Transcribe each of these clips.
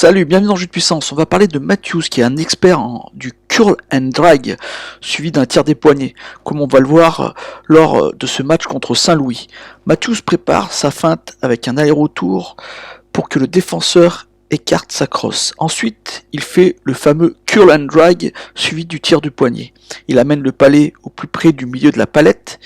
Salut, bienvenue dans Jeu de puissance. On va parler de Matthews qui est un expert du curl and drag suivi d'un tir des poignets, comme on va le voir lors de ce match contre Saint-Louis. Matthews prépare sa feinte avec un aller-retour pour que le défenseur écarte sa crosse. Ensuite, il fait le fameux curl and drag suivi du tir du poignet. Il amène le palais au plus près du milieu de la palette,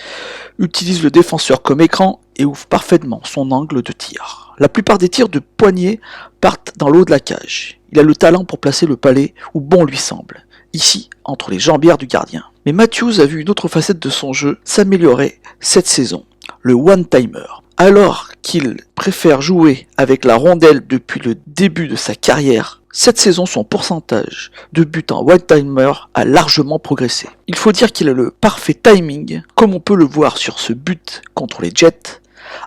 utilise le défenseur comme écran et ouvre parfaitement son angle de tir. La plupart des tirs de poignet partent dans le haut de la cage. Il a le talent pour placer le palais où bon lui semble, ici entre les jambières du gardien. Mais Matthews a vu une autre facette de son jeu s'améliorer cette saison, le one-timer. Alors qu'il préfère jouer avec la rondelle depuis le début de sa carrière, cette saison son pourcentage de buts en one-timer a largement progressé. Il faut dire qu'il a le parfait timing, comme on peut le voir sur ce but contre les Jets.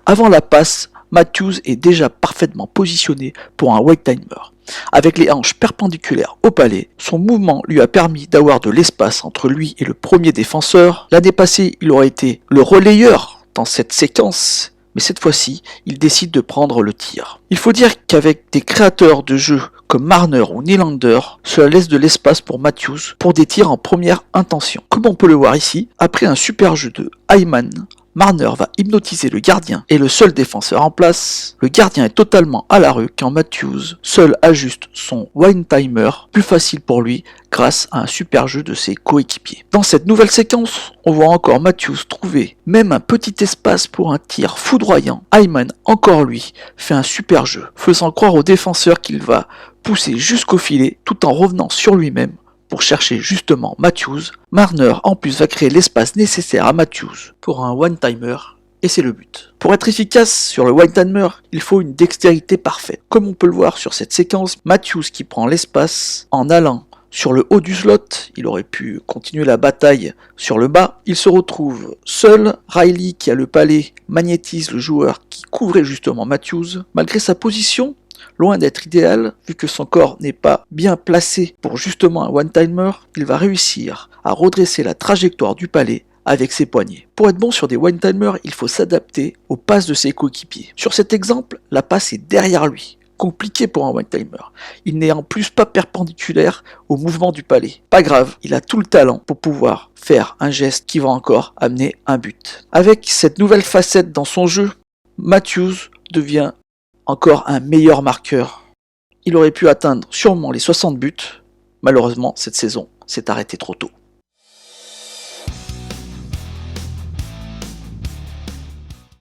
Avant la passe, Matthews est déjà parfaitement positionné pour un one-timer. Avec les hanches perpendiculaires au palais, son mouvement lui a permis d'avoir de l'espace entre lui et le premier défenseur. L'année passée, il aurait été le relayeur dans cette séquence, mais cette fois-ci, il décide de prendre le tir. Il faut dire qu'avec des créateurs de jeux comme Marner ou Nylander, cela laisse de l'espace pour Matthews pour des tirs en première intention. Comme on peut le voir ici, après un super jeu de Hyman, Marner va hypnotiser le gardien et le seul défenseur en place. Le gardien est totalement à la rue quand Matthews seul ajuste son one-timer, plus facile pour lui grâce à un super jeu de ses coéquipiers. Dans cette nouvelle séquence, on voit encore Matthews trouver même un petit espace pour un tir foudroyant. Hyman, encore lui, fait un super jeu, faisant croire au défenseur qu'il va pousser jusqu'au filet tout en revenant sur lui-même pour chercher justement Matthews. Marner en plus va créer l'espace nécessaire à Matthews pour un one-timer et c'est le but. Pour être efficace sur le one-timer, il faut une dextérité parfaite. Comme on peut le voir sur cette séquence, Matthews qui prend l'espace en allant sur le haut du slot, il aurait pu continuer la bataille sur le bas. Il se retrouve seul. Riley qui a le palais magnétise le joueur qui couvrait justement Matthews. Malgré sa position, loin d'être idéal, vu que son corps n'est pas bien placé pour justement un one-timer, il va réussir à redresser la trajectoire du palais avec ses poignets. Pour être bon sur des one-timers, il faut s'adapter aux passes de ses coéquipiers. Sur cet exemple, la passe est derrière lui. Compliqué pour un one-timer. Il n'est en plus pas perpendiculaire au mouvement du palais. Pas grave, il a tout le talent pour pouvoir faire un geste qui va encore amener un but. Avec cette nouvelle facette dans son jeu, Matthews devient encore un meilleur marqueur. Il aurait pu atteindre sûrement les 60 buts. Malheureusement, cette saison s'est arrêtée trop tôt.